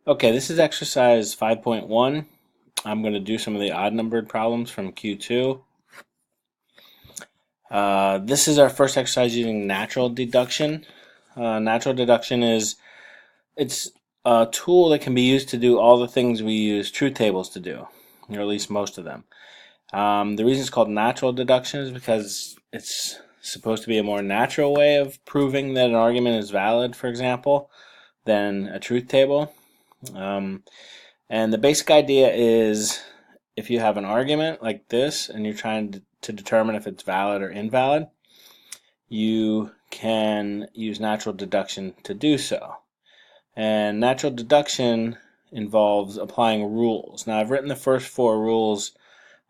Okay, this is exercise 5.1. I'm going to do some of the odd numbered problems from Q2. This is our first exercise using natural deduction. Natural deduction it's a tool that can be used to do all the things we use truth tables to do, or at least most of them. The reason it's called natural deduction is because it's supposed to be a more natural way of proving that an argument is valid, for example, than a truth table. And the basic idea is if you have an argument like this and you're trying to determine if it's valid or invalid, you can use natural deduction to do so. And natural deduction involves applying rules. Now, I've written the first four rules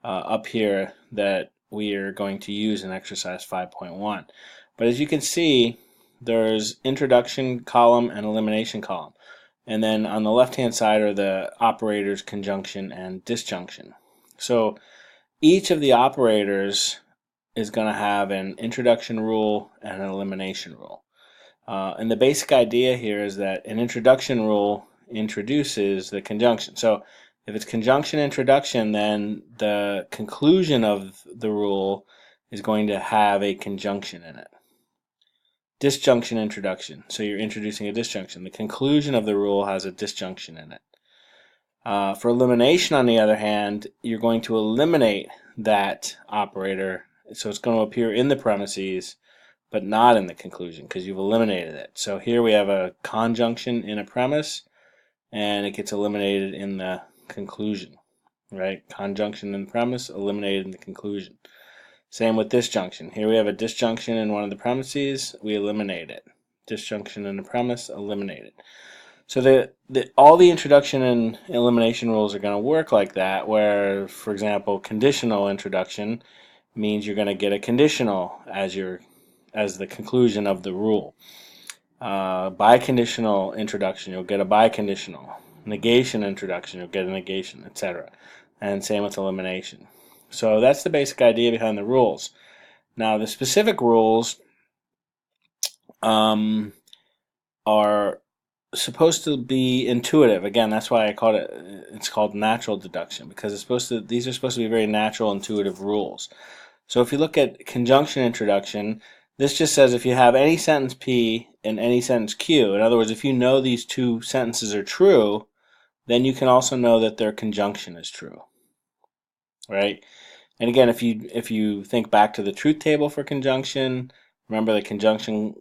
up here that we are going to use in exercise 5.1. But as you can see, there's introduction column and elimination column. And then on the left-hand side are the operators conjunction and disjunction. So each of the operators is going to have an introduction rule and an elimination rule. And the basic idea here is that an introduction rule introduces the conjunction. So if it's conjunction introduction, then the conclusion of the rule is going to have a conjunction in it. Disjunction introduction. So you're introducing a disjunction. The conclusion of the rule has a disjunction in it. For elimination, on the other hand, you're going to eliminate that operator. So it's going to appear in the premises, but not in the conclusion because you've eliminated it. So here we have a conjunction in a premise, and it gets eliminated in the conclusion. Right? Conjunction in the premise, eliminated in the conclusion. Same with disjunction. Here we have a disjunction in one of the premises, we eliminate it. Disjunction in the premise, eliminate it. So all the introduction and elimination rules are going to work like that, where, for example, conditional introduction means you're going to get a conditional as the conclusion of the rule. Biconditional introduction, you'll get a biconditional. Negation introduction, you'll get a negation, etc. And same with elimination. So that's the basic idea behind the rules. Now, the specific rules are supposed to be intuitive. Again, that's why it's called natural deduction, because these are supposed to be very natural, intuitive rules. So if you look at conjunction introduction, this just says if you have any sentence P and any sentence Q, in other words, if you know these two sentences are true, then you can also know that their conjunction is true. Right? And again, if you think back to the truth table for conjunction, remember the conjunction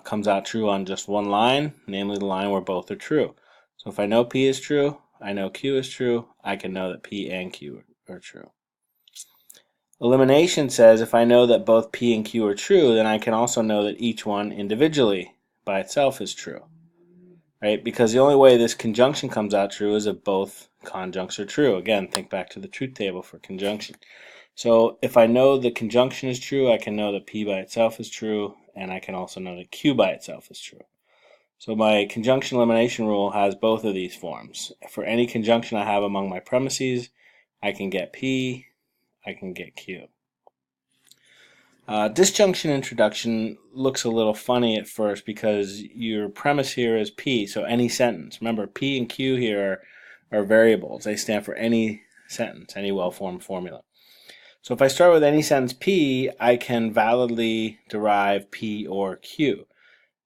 comes out true on just one line, namely the line where both are true. So if I know P is true, I know Q is true, I can know that P and Q are true. Elimination says if I know that both P and Q are true, then I can also know that each one individually by itself is true. Right? Because the only way this conjunction comes out true is if both conjuncts are true. Again, think back to the truth table for conjunction. So if I know the conjunction is true, I can know that P by itself is true, and I can also know that Q by itself is true. So my conjunction elimination rule has both of these forms. For any conjunction I have among my premises, I can get P, I can get Q. Disjunction introduction looks a little funny at first because your premise here is P, so any sentence. Remember, P and Q here are variables. They stand for any sentence, any well-formed formula. So if I start with any sentence P, I can validly derive P or Q.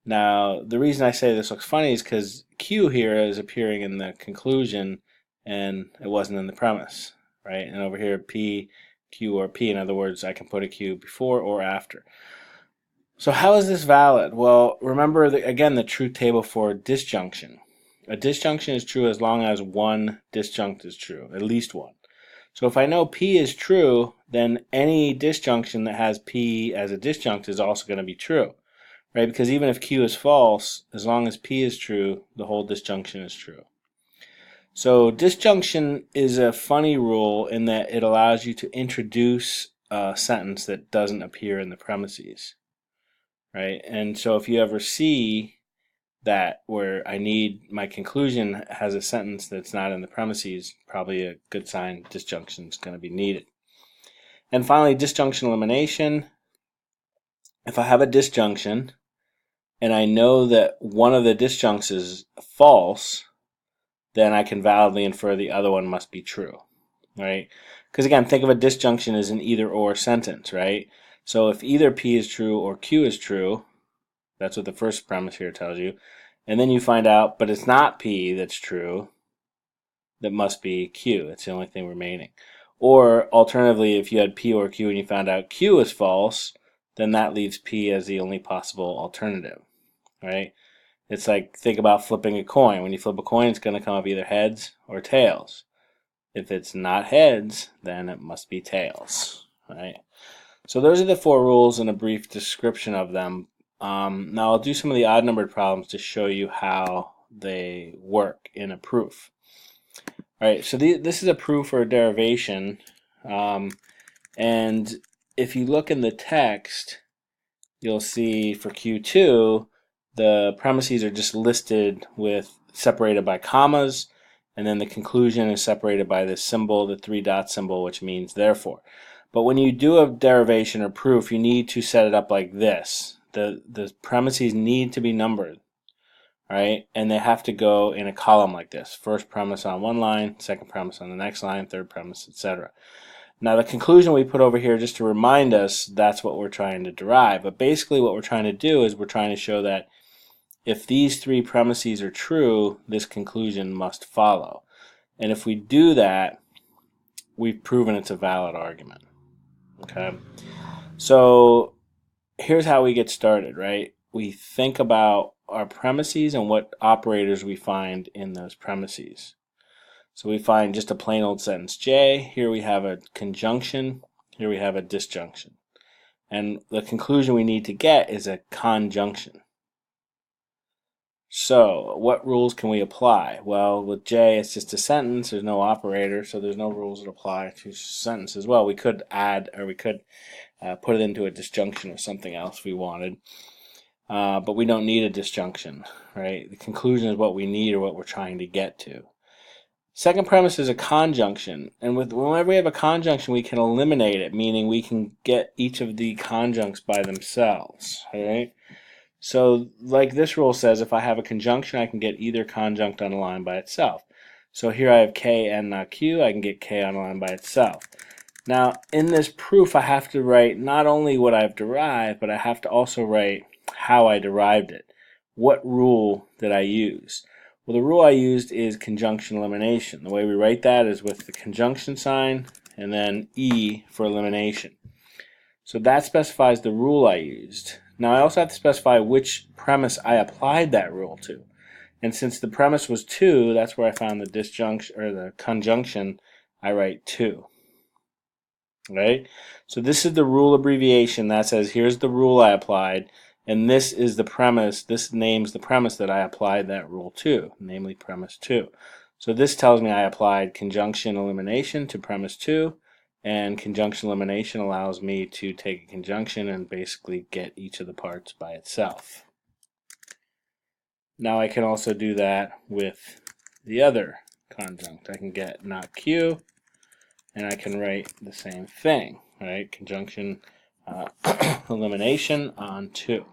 Now, the reason I say this looks funny is because Q here is appearing in the conclusion and it wasn't in the premise, right? And over here, P, Q, or P. In other words, I can put a Q before or after. So how is this valid? Well, remember, again, the truth table for disjunction. A disjunction is true as long as one disjunct is true, at least one. So if I know P is true, then any disjunction that has P as a disjunct is also going to be true, right? Because even if Q is false, as long as P is true, the whole disjunction is true. So disjunction is a funny rule in that it allows you to introduce a sentence that doesn't appear in the premises, right? And so if you ever see that where I need my conclusion has a sentence that's not in the premises, probably a good sign disjunction is going to be needed. And finally, disjunction elimination. If I have a disjunction and I know that one of the disjuncts is false, then I can validly infer the other one must be true, right? Because again, think of a disjunction as an either-or sentence, right? So if either P is true or Q is true, that's what the first premise here tells you, and then you find out, but it's not P that's true, that must be Q. It's the only thing remaining. Or alternatively, if you had P or Q and you found out Q is false, then that leaves P as the only possible alternative, right? It's like, think about flipping a coin. When you flip a coin, it's going to come up either heads or tails. If it's not heads, then it must be tails, right? So those are the 4 rules and a brief description of them. Now I'll do some of the odd-numbered problems to show you how they work in a proof. All right, so this is a proof or a derivation, and if you look in the text, you'll see for Q2, the premises are just listed with separated by commas, and then the conclusion is separated by this symbol, the 3-dot symbol, which means therefore. But when you do a derivation or proof, you need to set it up like this. The premises need to be numbered, right? And they have to go in a column like this. First premise on one line, second premise on the next line, third premise, etc. Now the conclusion we put over here just to remind us that's what we're trying to derive. But basically what we're trying to do is we're trying to show that if these 3 premises are true, this conclusion must follow. And if we do that, we've proven it's a valid argument. Okay? So here's how we get started, right? We think about our premises and what operators we find in those premises. So we find just a plain old sentence J. Here we have a conjunction. Here we have a disjunction. And the conclusion we need to get is a conjunction. So what rules can we apply? Well, with J, it's just a sentence. There's no operator, so there's no rules that apply to sentence as well. We could add, or we could put it into a disjunction or something else if we wanted. But we don't need a disjunction, right? The conclusion is what we need or what we're trying to get to. Second premise is a conjunction, and whenever we have a conjunction, we can eliminate it, meaning we can get each of the conjuncts by themselves, right? So like this rule says, if I have a conjunction, I can get either conjunct on a line by itself. So here I have K and not Q, I can get K on a line by itself. Now in this proof, I have to write not only what I've derived, but I have to also write how I derived it. What rule did I use? Well, the rule I used is conjunction elimination. The way we write that is with the conjunction sign and then E for elimination. So that specifies the rule I used. Now I also have to specify which premise I applied that rule to. And since the premise was 2, that's where I found the disjunction or the conjunction. I write 2. Right? So this is the rule abbreviation that says here's the rule I applied, and this is the premise. This names the premise that I applied that rule to, namely premise 2. So this tells me I applied conjunction elimination to premise 2, and conjunction elimination allows me to take a conjunction and basically get each of the parts by itself. Now I can also do that with the other conjunct. I can get not Q, and I can write the same thing, right? Conjunction elimination on 2.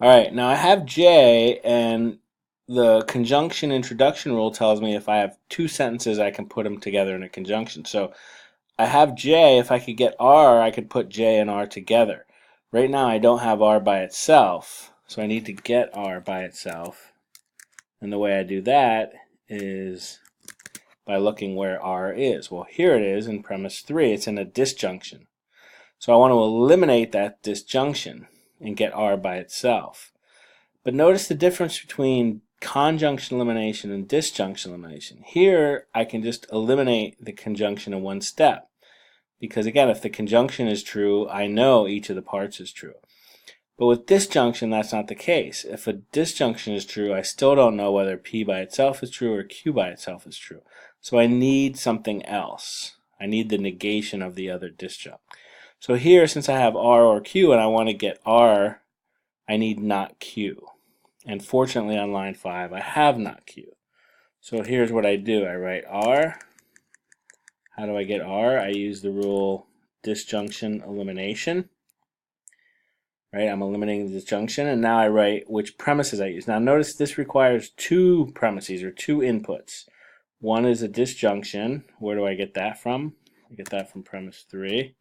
Alright, now I have J, and the conjunction introduction rule tells me if I have 2 sentences, I can put them together in a conjunction. So I have J. If I could get R, I could put J and R together. Right now I don't have R by itself, so I need to get R by itself. And the way I do that is by looking where R is. Well, here it is in premise 3. It's in a disjunction. So I want to eliminate that disjunction and get R by itself. But notice the difference between conjunction elimination and disjunction elimination. Here, I can just eliminate the conjunction in one step. Because again, if the conjunction is true, I know each of the parts is true. But with disjunction, that's not the case. If a disjunction is true, I still don't know whether P by itself is true or Q by itself is true. So I need something else. I need the negation of the other disjunct. So here, since I have R or Q and I want to get R, I need not Q. And fortunately on line 5, I have not Q. So here's what I do. I write R. How do I get R? I use the rule disjunction elimination. right? I'm eliminating the disjunction, and now I write which premises I use. Now notice this requires two premises or two inputs. One is a disjunction. Where do I get that from? I get that from premise 3.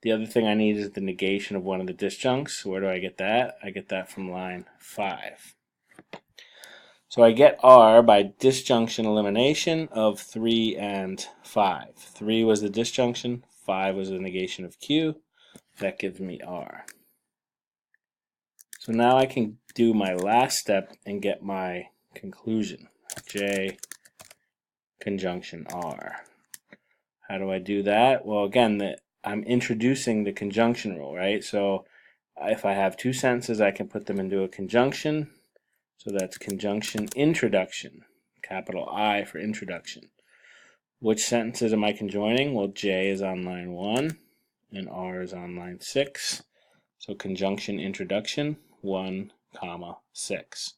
The other thing I need is the negation of one of the disjuncts. Where do I get that? I get that from line 5. So I get R by disjunction elimination of 3 and 5. 3 was the disjunction, 5 was the negation of Q. That gives me R. So now I can do my last step and get my conclusion. J conjunction R. How do I do that? Well, again, I'm introducing the conjunction rule, right? So if I have two sentences, I can put them into a conjunction. So that's conjunction introduction, capital I for introduction. Which sentences am I conjoining? Well, J is on line 1 and R is on line 6. So conjunction introduction, 1, 6.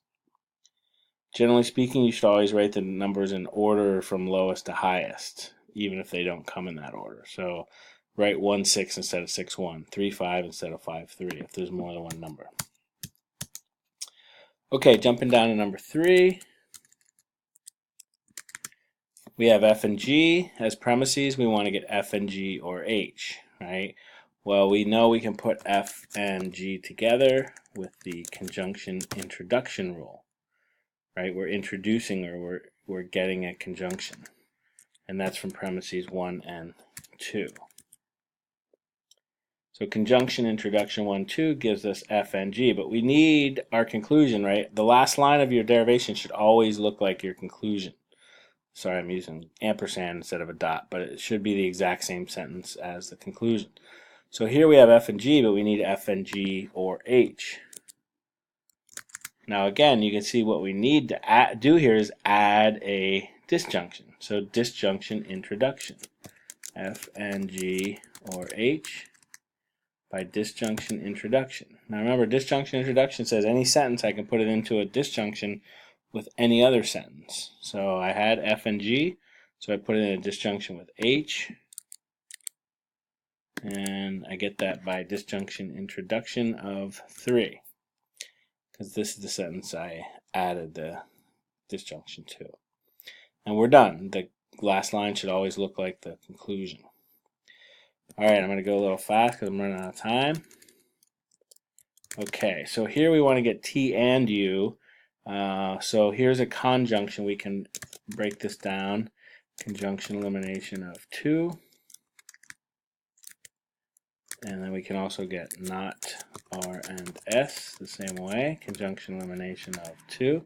Generally speaking, you should always write the numbers in order from lowest to highest, even if they don't come in that order. So write 1, 6 instead of 6, 1, 3, 5 instead of 5, 3, if there's more than one number. Okay, jumping down to number 3. We have F and G as premises. We want to get F and G or H, right? Well, we know we can put F and G together with the conjunction introduction rule, right? We're introducing or we're getting a conjunction, and that's from premises 1 and 2. So conjunction introduction 1, 2 gives us F and G, but we need our conclusion, right? The last line of your derivation should always look like your conclusion. Sorry, I'm using ampersand instead of a dot, but it should be the exact same sentence as the conclusion. So here we have F and G, but we need F and G or H. Now again, you can see what we need to do here is add a disjunction. So disjunction introduction, F and G or H by disjunction introduction. Now remember, disjunction introduction says any sentence I can put it into a disjunction with any other sentence. So I had F and G, so I put it in a disjunction with H, and I get that by disjunction introduction of 3, because this is the sentence I added the disjunction to. And we're done. The last line should always look like the conclusion. Alright, I'm going to go a little fast because I'm running out of time. Okay, so here we want to get T and U. So here's a conjunction. We can break this down. Conjunction elimination of 2. And then we can also get not R and S the same way. Conjunction elimination of 2.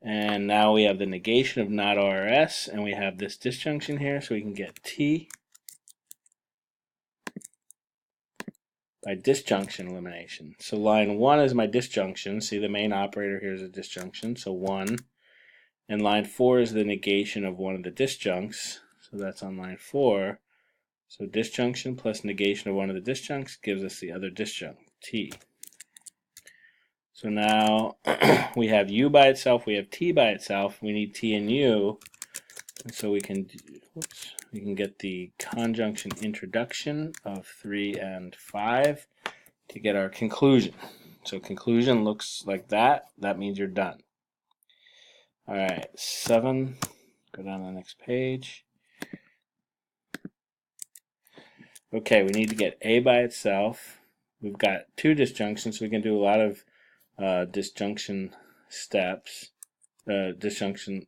And now we have the negation of not R or S, and we have this disjunction here, so we can get T by disjunction elimination. So line 1 is my disjunction. See, the main operator here is a disjunction, so 1. And line 4 is the negation of one of the disjuncts, so that's on line 4. So disjunction plus negation of one of the disjuncts gives us the other disjunct, T. So now we have U by itself, we have T by itself, we need T and U, and so we can get the conjunction introduction of 3 and 5 to get our conclusion. So conclusion looks like that. That means you're done. Alright, 7, go down to the next page. Okay, we need to get A by itself. We've got 2 disjunctions, so we can do a lot of disjunction steps. Conjunction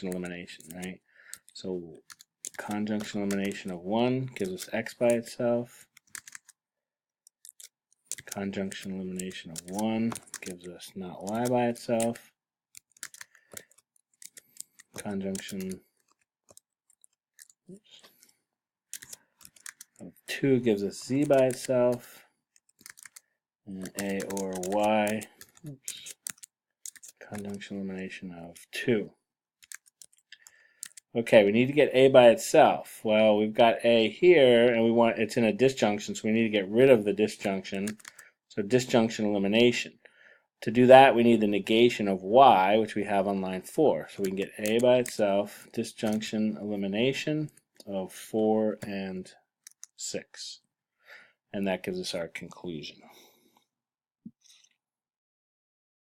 elimination, right? So conjunction elimination of 1 gives us X by itself. Conjunction elimination of 1 gives us not Y by itself. Conjunction of 2 gives us Z by itself. And A or Y. Conjunction elimination of 2. Okay, we need to get A by itself. Well, we've got A here, and it's in a disjunction, so we need to get rid of the disjunction. So disjunction elimination. To do that, we need the negation of Y, which we have on line 4. So we can get A by itself, disjunction elimination of 4 and 6. And that gives us our conclusion.